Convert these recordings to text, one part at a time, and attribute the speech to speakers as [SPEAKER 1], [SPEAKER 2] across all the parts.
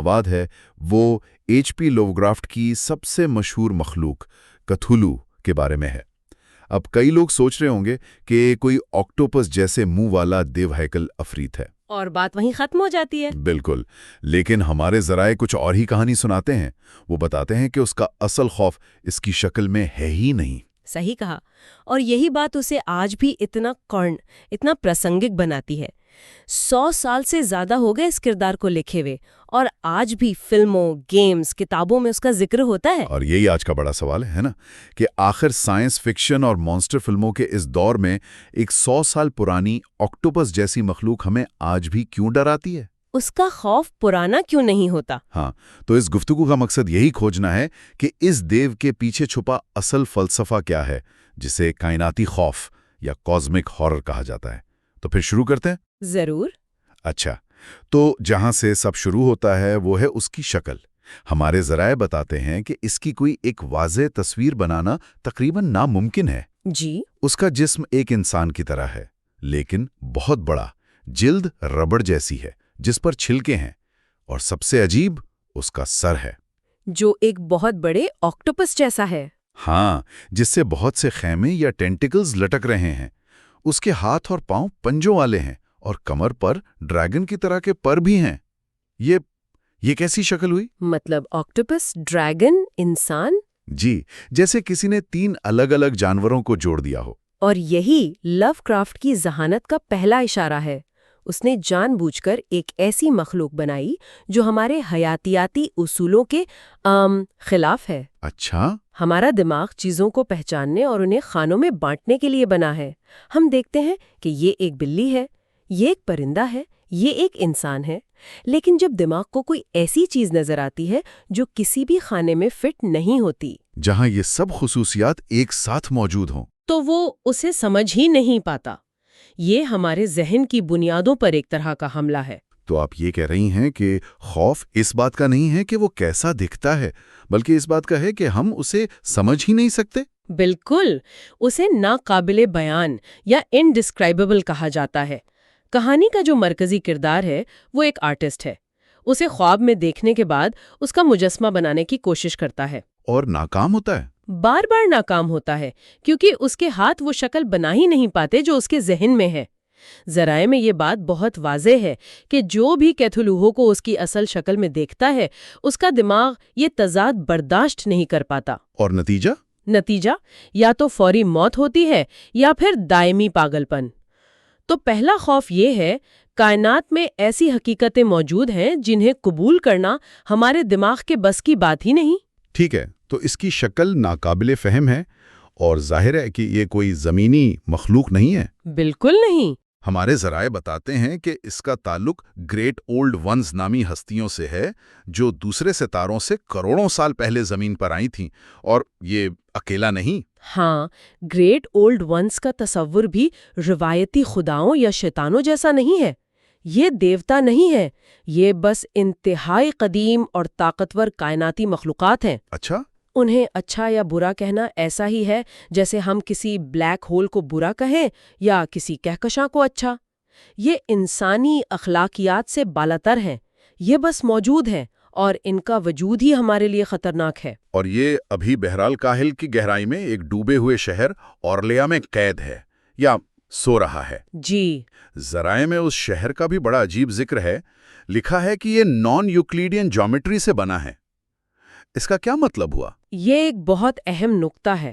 [SPEAKER 1] مواد ہے وہ HP لووکرافٹ کی سب سے مشہور مخلوق کتھولو کے بارے میں ہے۔ اب کئی لوگ سوچ رہے ہوں گے کہ کوئی آکٹوپس جیسے منہ والا دیو ہیکل عفریت ہے،
[SPEAKER 2] اور بات وہیں ختم ہو جاتی ہے۔
[SPEAKER 1] بالکل، لیکن ہمارے ذرائع کچھ اور ہی کہانی سناتے ہیں۔ وہ بتاتے ہیں کہ اس کا اصل خوف اس کی شکل میں ہے ہی نہیں۔
[SPEAKER 2] صحیح کہا، اور یہی بات اسے آج بھی اتنا پرسنگک بناتی ہے۔ 100 سال سے زیادہ ہو گئے اس کردار کو لکھے ہوئے، اور آج بھی فلموں، گیمز، کتابوں میں اس کا ذکر ہوتا ہے۔
[SPEAKER 1] اور یہی آج کا بڑا سوال ہے نا، کہ آخر سائنس فکشن اور مانسٹر فلموں کے اس دور میں ایک 100 سال پرانی آکٹوپس جیسی مخلوق ہمیں آج بھی کیوں ڈراتی ہے؟
[SPEAKER 2] اس کا خوف پرانا کیوں نہیں ہوتا؟
[SPEAKER 1] ہاں، تو اس گفتگو کا مقصد یہی کھوجنا ہے کہ اس دیو کے پیچھے چھپا اصل فلسفہ کیا ہے، جسے کائناتی خوف یا کازمک ہارر کہا جاتا ہے۔ تو پھر شروع کرتے ہیں؟
[SPEAKER 2] ضرور۔
[SPEAKER 1] اچھا، تو جہاں سے سب شروع ہوتا ہے وہ ہے اس کی شکل۔ ہمارے ذرائع بتاتے ہیں کہ اس کی کوئی ایک واضح تصویر بنانا تقریباً ناممکن ہے۔
[SPEAKER 2] جی۔
[SPEAKER 1] اس کا جسم ایک انسان کی طرح ہے، لیکن بہت بڑا، جلد ربڑ جیسی ہے جس پر چھلکے ہیں، اور سب سے عجیب اس کا سر ہے،
[SPEAKER 2] جو ایک بہت بڑے آکٹوپس جیسا ہے۔
[SPEAKER 1] ہاں، جس سے بہت سے خیمے یا ٹینٹیکلز لٹک رہے ہیں۔ اس کے ہاتھ اور پاؤں پنجوں والے ہیں، اور کمر پر ڈریگن کی طرح کے پر بھی ہیں۔ یہ کیسی شکل ہوئی؟
[SPEAKER 2] مطلب آکٹوپس، ڈریگن، انسان؟
[SPEAKER 1] جی، جیسے کسی نے 3 الگ الگ جانوروں کو جوڑ دیا ہو۔
[SPEAKER 2] اور یہی لو کرافٹ کی ذہانت کا پہلا اشارہ ہے۔ اس نے جان بوجھ کر ایک ایسی مخلوق بنائی جو ہمارے حیاتیاتی اصولوں کے خلاف ہے۔
[SPEAKER 1] اچھا؟
[SPEAKER 2] ہمارا دماغ چیزوں کو پہچاننے اور انہیں خانوں میں بانٹنے کے لیے بنا ہے۔ ہم دیکھتے ہیں کہ یہ ایک بلی ہے، یہ ایک پرندہ ہے، یہ ایک انسان ہے، لیکن جب دماغ کو کوئی ایسی چیز نظر آتی ہے جو کسی بھی خانے میں فٹ نہیں ہوتی،
[SPEAKER 1] جہاں یہ سب خصوصیات ایک ساتھ موجود ہوں،
[SPEAKER 2] تو وہ اسے سمجھ ہی نہیں پاتا۔ یہ ہمارے ذہن کی بنیادوں پر ایک طرح کا حملہ ہے۔
[SPEAKER 1] تو آپ یہ کہہ رہی ہیں کہ خوف اس بات کا نہیں ہے کہ وہ کیسا دکھتا ہے، بلکہ اس بات کا ہے کہ ہم اسے سمجھ ہی نہیں سکتے؟
[SPEAKER 2] بالکل، اسے ناقابل بیان یا انڈسکرائبیبل کہا جاتا ہے۔ کہانی کا جو مرکزی کردار ہے وہ ایک آرٹسٹ ہے۔ اسے خواب میں دیکھنے کے بعد اس کا مجسمہ بنانے کی کوشش کرتا ہے،
[SPEAKER 1] اور ناکام ہوتا ہے؟
[SPEAKER 2] بار بار ناکام ہوتا ہے، کیونکہ اس کے ہاتھ وہ شکل بنا ہی نہیں پاتے جو اس کے ذہن میں ہے۔ ذرائع میں یہ بات بہت واضح ہے کہ جو بھی کیتھولوہو کو اس کی اصل شکل میں دیکھتا ہے، اس کا دماغ یہ تضاد برداشت نہیں کر پاتا۔
[SPEAKER 1] اور نتیجہ
[SPEAKER 2] یا تو فوری موت ہوتی ہے یا پھر دائمی پاگل پن۔ تو پہلا خوف یہ ہے، کائنات میں ایسی حقیقتیں موجود ہیں جنہیں قبول کرنا ہمارے دماغ کے بس کی بات ہی نہیں۔
[SPEAKER 1] ٹھیک ہے، تو اس کی شکل ناقابل فہم ہے، اور ظاہر ہے کہ یہ کوئی زمینی مخلوق نہیں ہے۔
[SPEAKER 2] بالکل نہیں۔
[SPEAKER 1] ہمارے ذرائع بتاتے ہیں کہ اس کا تعلق گریٹ اولڈ ونز نامی ہستیوں سے ہے، جو دوسرے ستاروں سے کروڑوں سال پہلے زمین پر آئی تھیں، اور یہ اکیلا نہیں۔
[SPEAKER 2] ہاں، گریٹ اولڈ ونز کا تصور بھی روایتی خداؤں یا شیطانوں جیسا نہیں ہے۔ یہ دیوتا نہیں ہے، یہ بس انتہائی قدیم اور طاقتور کائناتی مخلوقات ہیں۔
[SPEAKER 1] اچھا؟
[SPEAKER 2] انہیں اچھا یا برا کہنا ایسا ہی ہے جیسے ہم کسی بلیک ہول کو برا کہیں یا کسی کہکشاں کو اچھا۔ یہ انسانی اخلاقیات سے بالاتر ہیں، یہ بس موجود ہیں، اور ان کا وجود ہی ہمارے لیے خطرناک ہے۔
[SPEAKER 1] اور یہ ابھی بہرحال کاہل کی گہرائی میں ایک ڈوبے ہوئے شہر اورلیا میں قید ہے، یا سو رہا ہے۔
[SPEAKER 2] جی۔
[SPEAKER 1] ذرائع میں اس شہر کا بھی بڑا عجیب ذکر ہے۔ لکھا ہے کہ یہ نان یوکلیڈین جیومیٹری سے بنا ہے۔ اس کا کیا مطلب ہوا؟
[SPEAKER 2] یہ ایک بہت اہم نقطہ ہے۔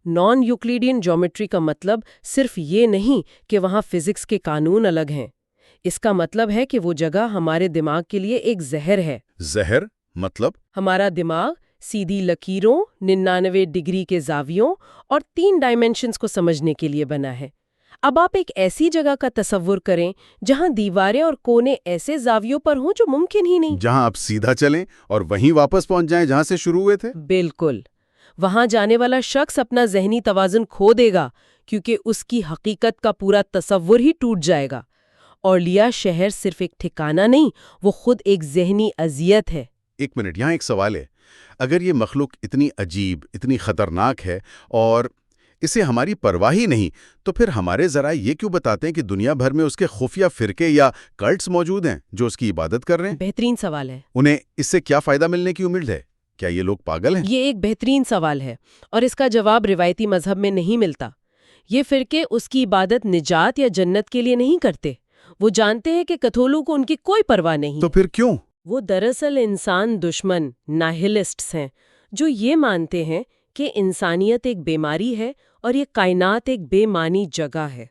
[SPEAKER 2] نان یوکلیڈین جیومیٹری کا مطلب صرف یہ نہیں کہ وہاں فزکس کے قانون الگ ہیں۔ اس کا مطلب ہے کہ وہ جگہ ہمارے دماغ کے لیے ایک زہر ہے۔
[SPEAKER 1] زہر مطلب؟
[SPEAKER 2] ہمارا دماغ سیدھی لکیروں، 99 ڈگری کے زاویوں اور 3 ڈائمینشنز کو سمجھنے کے لیے بنا ہے۔ اب آپ ایک ایسی جگہ کا تصور کریں جہاں دیواریں اور کونے ایسے زاویوں پر ہوں جو ممکن ہی نہیں۔
[SPEAKER 1] جہاں آپ سیدھا چلیں اور وہیں واپس پہنچ جائیں جہاں سے شروع ہوئے تھے؟
[SPEAKER 2] بالکل۔ وہاں جانے والا شخص اپنا ذہنی توازن کھو دے گا، کیونکہ اس کی حقیقت کا پورا تصور ہی ٹوٹ جائے گا۔ اورلیا شہر صرف ایک ٹھکانہ نہیں، وہ خود ایک ذہنی اذیت ہے۔
[SPEAKER 1] ایک منٹ، یہاں ایک سوال ہے۔ اگر یہ مخلوق اتنی عجیب، اتنی خطرناک ہے، اور اسے ہماری پرواہ ہی نہیں، تو پھر ہمارے ذرائع یہ کیوں بتاتے ہیں کہ دنیا بھر میں اس کے خفیہ فرقے یا کلٹس موجود ہیں جو اس کی عبادت کر رہے ہیں؟
[SPEAKER 2] بہترین سوال ہے۔
[SPEAKER 1] انہیں اس سے کیا فائدہ ملنے کی امید ہے؟ کیا یہ لوگ پاگل ہیں؟
[SPEAKER 2] یہ ایک بہترین سوال ہے اور اس کا جواب روایتی مذہب میں نہیں ملتا۔ یہ فرقے اس کی عبادت نجات یا جنت کے لیے نہیں کرتے۔ وہ جانتے ہیں کہ کتھولو کو ان کی کوئی پرواہ نہیں۔
[SPEAKER 1] تو پھر کیوں؟
[SPEAKER 2] وہ دراصل انسان دشمن ناہلسٹس ہیں جو یہ مانتے ہیں کہ انسانیت ایک بیماری ہے اور یہ کائنات ایک بے معنی جگہ ہے۔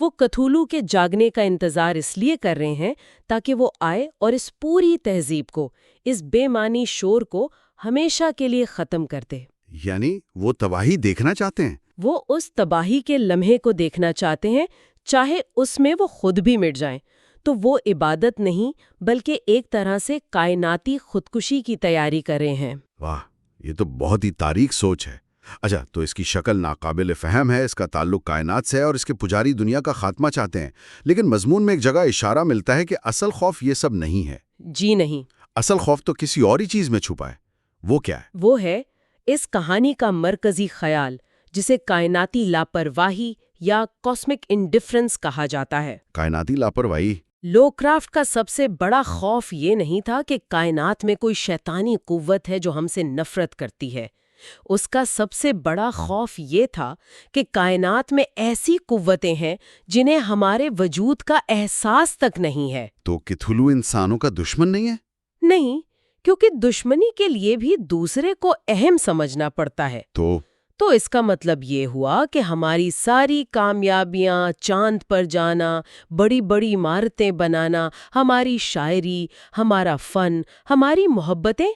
[SPEAKER 2] وہ کتھولو کے جاگنے کا انتظار اس لیے کر رہے ہیں تاکہ وہ آئے اور اس پوری تہذیب کو، اس بے معنی شور کو ہمیشہ کے لیے ختم کر دے۔
[SPEAKER 1] یعنی وہ تباہی دیکھنا چاہتے ہیں؟
[SPEAKER 2] وہ اس تباہی کے لمحے کو دیکھنا چاہتے ہیں، چاہے اس میں وہ خود بھی مٹ جائیں۔ تو وہ عبادت نہیں بلکہ ایک طرح سے کائناتی خودکشی کی تیاری کر رہے ہیں۔
[SPEAKER 1] واہ، یہ تو بہت ہی تاریک سوچ ہے۔ اچھا، تو اس کی شکل ناقابل فہم ہے، اس کا تعلق کائنات سے ہے اور اس کے پجاری دنیا کا خاتمہ چاہتے ہیں، لیکن مضمون میں ایک جگہ اشارہ ملتا ہے کہ اصل خوف یہ سب نہیں ہے۔
[SPEAKER 2] جی نہیں،
[SPEAKER 1] اصل خوف تو کسی اور ہی چیز میں چھپا ہے۔ وہ کیا ہے؟
[SPEAKER 2] وہ ہے اس کہانی کا مرکزی خیال جسے کائناتی لاپرواہی یا کاسمک انڈیفرنس کہا جاتا ہے۔
[SPEAKER 1] کائناتی لاپرواہی؟
[SPEAKER 2] لوکرافٹ کا سب سے بڑا خوف یہ نہیں تھا کہ کائنات میں کوئی شیطانی قوت ہے جو ہم سے نفرت کرتی ہے۔ اس کا سب سے بڑا خوف یہ تھا کہ کائنات میں ایسی قوتیں ہیں جنہیں ہمارے وجود کا احساس تک نہیں ہے۔
[SPEAKER 1] تو کتھولو انسانوں کا دشمن نہیں ہے؟
[SPEAKER 2] نہیں، کیونکہ دشمنی کے لیے بھی دوسرے کو اہم سمجھنا پڑتا ہے۔ تو اس کا مطلب یہ ہوا کہ ہماری ساری کامیابیاں، چاند پر جانا، بڑی بڑی عمارتیں بنانا، ہماری شاعری، ہمارا فن، ہماری محبتیں،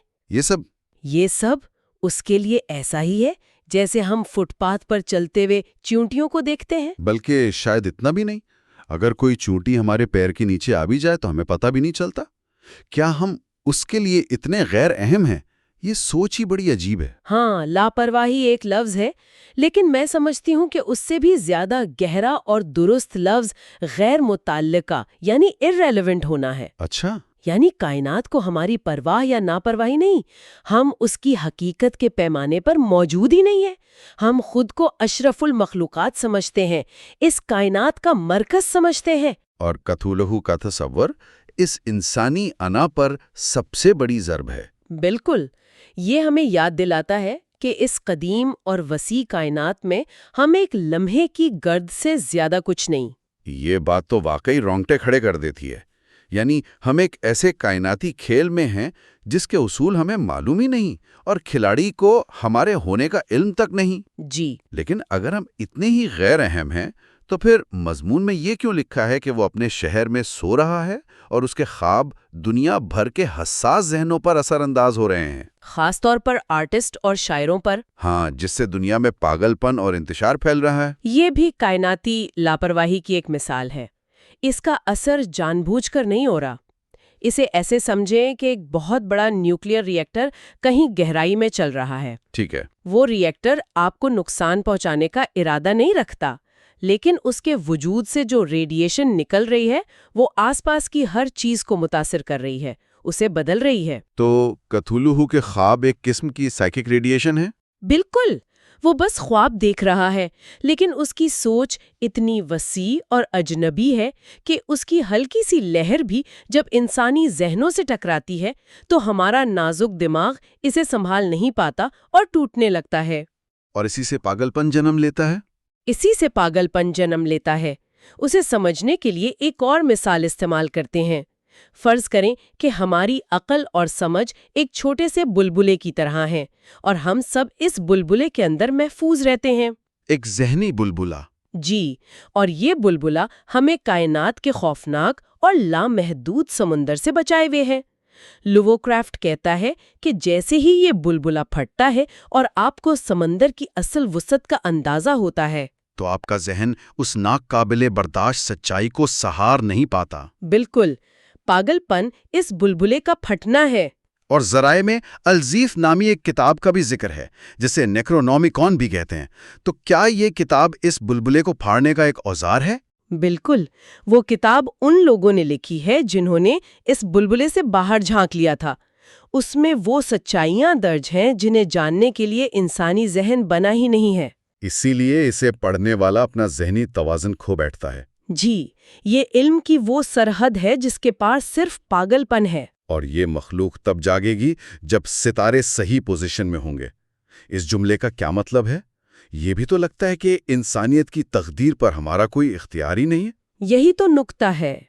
[SPEAKER 2] یہ سب اس کے لیے ایسا ہی ہے جیسے ہم فٹ پاتھ پر چلتے ہوئے چیونٹیوں کو دیکھتے ہیں۔
[SPEAKER 1] بلکہ شاید اتنا بھی نہیں، اگر کوئی چونٹی ہمارے پیر کے نیچے آ بھی جائے تو ہمیں پتہ بھی نہیں چلتا۔ کیا ہم اس کے لیے اتنے غیر اہم ہیں؟ یہ سوچ ہی بڑی عجیب ہے۔
[SPEAKER 2] ہاں، لاپرواہی ایک لفظ ہے، لیکن میں سمجھتی ہوں کہ اس سے بھی زیادہ گہرا اور درست لفظ غیر متعلقہ یعنی irrelevant ہونا ہے۔
[SPEAKER 1] اچھا،
[SPEAKER 2] یعنی کائنات کو ہماری پرواہ یا لاپرواہی نہیں، ہم اس کی حقیقت کے پیمانے پر موجود ہی نہیں ہیں۔ ہم خود کو اشرف المخلوقات سمجھتے ہیں، اس کائنات کا مرکز سمجھتے ہیں۔
[SPEAKER 1] اور کتھولو کا تصور اس انسانی انا پر سب سے بڑی ضرب ہے۔
[SPEAKER 2] بالکل، یہ ہمیں یاد دلاتا ہے کہ اس قدیم اور وسیع کائنات میں ہم ایک لمحے کی گرد سے زیادہ کچھ نہیں۔
[SPEAKER 1] یہ بات تو واقعی رونگٹے کھڑے کر دیتی ہے۔ یعنی ہم ایک ایسے کائناتی کھیل میں ہیں جس کے اصول ہمیں معلوم ہی نہیں اور کھلاڑی کو ہمارے ہونے کا علم تک نہیں۔
[SPEAKER 2] جی،
[SPEAKER 1] لیکن اگر ہم اتنے ہی غیر اہم ہیں تو پھر مضمون میں یہ کیوں لکھا ہے کہ وہ اپنے شہر میں سو رہا ہے اور اس کے خواب دنیا بھر کے حساس ذہنوں پر اثر انداز ہو رہے ہیں؟
[SPEAKER 2] خاص طور پر آرٹسٹ اور شاعروں پر۔
[SPEAKER 1] ہاں، جس سے دنیا میں پاگل پن اور انتشار پھیل رہا ہے۔
[SPEAKER 2] یہ بھی کائناتی لاپرواہی کی ایک مثال ہے۔ اس کا اثر جان بوجھ کر نہیں ہو رہا۔ اسے ایسے سمجھیں کہ ایک بہت بڑا نیوکلیئر ری ایکٹر کہیں گہرائی میں چل رہا ہے۔
[SPEAKER 1] ٹھیک ہے۔
[SPEAKER 2] وہ ری ایکٹر آپ کو نقصان پہنچانے کا ارادہ نہیں رکھتا، لیکن اس کے وجود سے جو ریڈیشن نکل رہی ہے وہ آس پاس کی ہر چیز کو متاثر کر رہی ہے، اسے بدل رہی ہے۔
[SPEAKER 1] تو کتھولو کے خواب ایک قسم کی سائیکک ریڈیشن ہے؟
[SPEAKER 2] بالکل، وہ بس خواب دیکھ رہا ہے، لیکن اس کی سوچ اتنی وسیع اور اجنبی ہے کہ اس کی ہلکی سی لہر بھی جب انسانی ذہنوں سے ٹکراتی ہے تو ہمارا نازک دماغ اسے سنبھال نہیں پاتا اور ٹوٹنے لگتا ہے۔
[SPEAKER 1] اور اسی سے پاگل پن جنم لیتا ہے؟
[SPEAKER 2] اسی سے پاگل پن جنم لیتا ہے۔ اسے سمجھنے کے لیے ایک اور مثال استعمال کرتے ہیں۔ فرض کریں کہ ہماری عقل اور سمجھ ایک چھوٹے سے بلبلے کی طرح ہیں اور ہم سب اس بلبلے کے اندر محفوظ رہتے ہیں۔
[SPEAKER 1] ایک ذہنی بلبلہ؟
[SPEAKER 2] جی، اور یہ بلبلہ ہمیں کائنات کے خوفناک اور لامحدود سمندر سے بچائے ہوئے ہے۔ لووکرافٹ کہتا ہے کہ جیسے ہی یہ بلبلہ پھٹتا ہے اور آپ کو سمندر کی اصل وسعت کا اندازہ ہوتا ہے
[SPEAKER 1] تو آپ کا ذہن اس ناقابل برداشت سچائی کو سہار نہیں پاتا۔
[SPEAKER 2] بالکل، پاگل پن اس بلبلے کا پھٹنا ہے۔
[SPEAKER 1] اور ذرائع میں الزیف نامی ایک کتاب کا بھی ذکر ہے جسے نیکرونومیکون بھی کہتے ہیں۔ تو کیا یہ کتاب اس بلبلے کو پھاڑنے کا ایک اوزار ہے؟
[SPEAKER 2] بالکل، وہ کتاب ان لوگوں نے لکھی ہے جنہوں نے اس بلبلے سے باہر جھانک لیا تھا۔ اس میں وہ سچائیاں درج ہیں جنہیں جاننے کے لیے انسانی ذہن بنا ہی نہیں ہے۔
[SPEAKER 1] اسی لیے اسے پڑھنے والا اپنا ذہنی توازن کھو بیٹھتا ہے۔
[SPEAKER 2] جی، یہ علم کی وہ سرحد ہے جس کے پاس صرف پاگل پن ہے۔
[SPEAKER 1] اور یہ مخلوق تب جاگے گی جب ستارے صحیح پوزیشن میں ہوں گے۔ اس جملے کا کیا مطلب ہے؟ یہ بھی تو لگتا ہے کہ انسانیت کی تقدیر پر ہمارا کوئی اختیار ہی نہیں ہے۔
[SPEAKER 2] یہی تو نکتہ ہے۔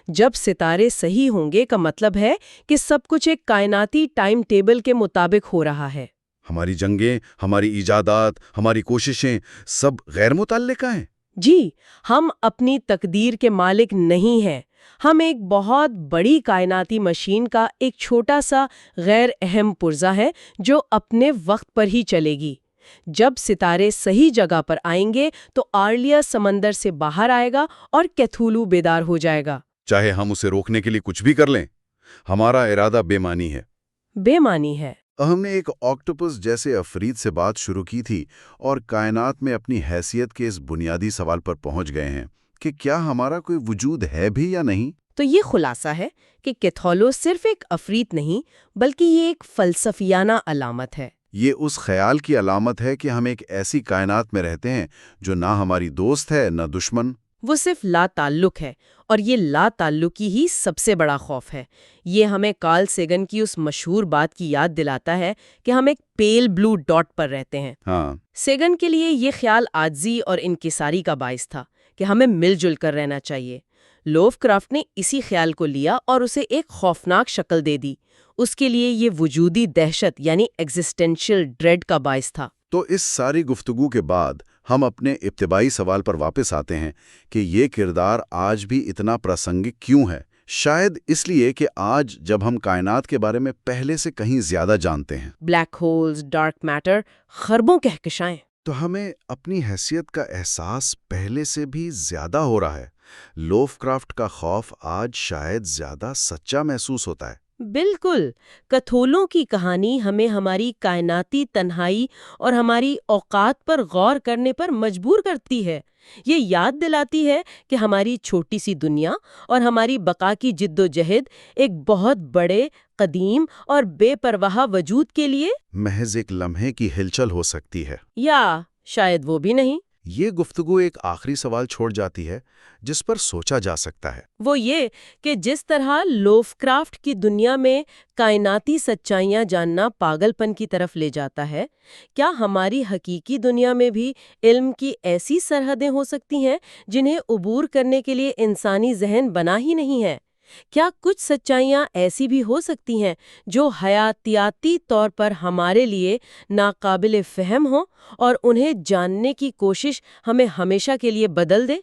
[SPEAKER 2] جب ستارے صحیح ہوں گے کا مطلب ہے کہ سب کچھ ایک کائناتی ٹائم ٹیبل کے مطابق ہو رہا ہے۔
[SPEAKER 1] ہماری جنگیں، ہماری ایجادات، ہماری کوششیں سب غیر متعلقہ ہیں۔
[SPEAKER 2] جی، ہم اپنی تقدیر کے مالک نہیں ہیں۔ ہم ایک بہت بڑی کائناتی مشین کا ایک چھوٹا سا غیر اہم پرزہ ہے جو اپنے وقت پر ہی چلے گی۔ جب ستارے صحیح جگہ پر آئیں گے تو آرلیا سمندر سے باہر آئے گا اور کیتھولو بیدار ہو جائے گا۔
[SPEAKER 1] چاہے ہم اسے روکنے کے لیے کچھ بھی کر لیں، ہمارا ارادہ بے معنی ہے۔
[SPEAKER 2] بے معنی ہے۔
[SPEAKER 1] ہم نے ایک آکٹوپس جیسے افرید سے بات شروع کی تھی اور کائنات میں اپنی حیثیت کے اس بنیادی سوال پر پہنچ گئے ہیں کہ کیا ہمارا کوئی وجود ہے بھی یا نہیں؟
[SPEAKER 2] تو یہ خلاصہ ہے کہ کیتھولو صرف ایک افریت نہیں بلکہ یہ ایک فلسفیانہ علامت ہے۔
[SPEAKER 1] یہ اس خیال کی علامت ہے کہ ہم ایک ایسی کائنات میں رہتے ہیں جو نہ ہماری دوست ہے نہ دشمن۔
[SPEAKER 2] وہ صرف لا تعلق ہے، اور یہ لا تعلقی ہی سب سے بڑا خوف ہے۔ یہ ہمیں کارل سیگن کی اس مشہور بات کی یاد دلاتا ہے کہ ہم ایک پیل بلو ڈاٹ پر رہتے ہیں۔
[SPEAKER 1] ہاں،
[SPEAKER 2] سیگن کے لیے یہ خیال عاجزی اور انکساری کا باعث تھا کہ ہمیں مل جل کر رہنا چاہیے۔ لوف کرافٹ نے اسی خیال کو لیا اور اسے ایک خوفناک شکل دے دی۔ اس کے لیے یہ وجودی دہشت یعنی ایگزسٹینشل ڈریڈ کا باعث تھا۔
[SPEAKER 1] تو اس ساری گفتگو کے بعد ہم اپنے ابتدائی سوال پر واپس آتے ہیں کہ یہ کردار آج بھی اتنا پراسنگک کیوں ہے؟ شاید اس لیے کہ آج جب ہم کائنات کے بارے میں پہلے سے کہیں زیادہ جانتے ہیں،
[SPEAKER 2] بلیک ہولز، ڈارک میٹر، خربوں کہکشائیں،
[SPEAKER 1] تو ہمیں اپنی حیثیت کا احساس پہلے سے بھی زیادہ ہو رہا ہے۔ لوف کرافٹ کا خوف آج شاید زیادہ سچا محسوس ہوتا ہے۔
[SPEAKER 2] بالکل۔ کتھولوں کی کہانی ہمیں ہماری کائناتی تنہائی اور ہماری اوقات پر غور کرنے پر مجبور کرتی ہے۔ یہ یاد دلاتی ہے کہ ہماری چھوٹی سی دنیا اور ہماری بقا کی جد و جہد ایک بہت بڑے، قدیم اور بے پرواہ وجود کے لیے
[SPEAKER 1] محض ایک لمحے کی ہلچل ہو سکتی ہے،
[SPEAKER 2] یا شاید وہ بھی نہیں۔
[SPEAKER 1] یہ گفتگو ایک آخری سوال چھوڑ جاتی ہے جس پر سوچا جا سکتا ہے۔
[SPEAKER 2] وہ یہ کہ جس طرح لوف کرافٹ کی دنیا میں کائناتی سچائیاں جاننا پاگل پن کی طرف لے جاتا ہے، کیا ہماری حقیقی دنیا میں بھی علم کی ایسی سرحدیں ہو سکتی ہیں جنہیں عبور کرنے کے لیے انسانی ذہن بنا ہی نہیں ہے؟ کیا کچھ سچائیاں ایسی بھی ہو سکتی ہیں جو حیاتیاتی طور پر ہمارے لیے ناقابل فہم ہوں اور انہیں جاننے کی کوشش ہمیں ہمیشہ کے لیے بدل دے؟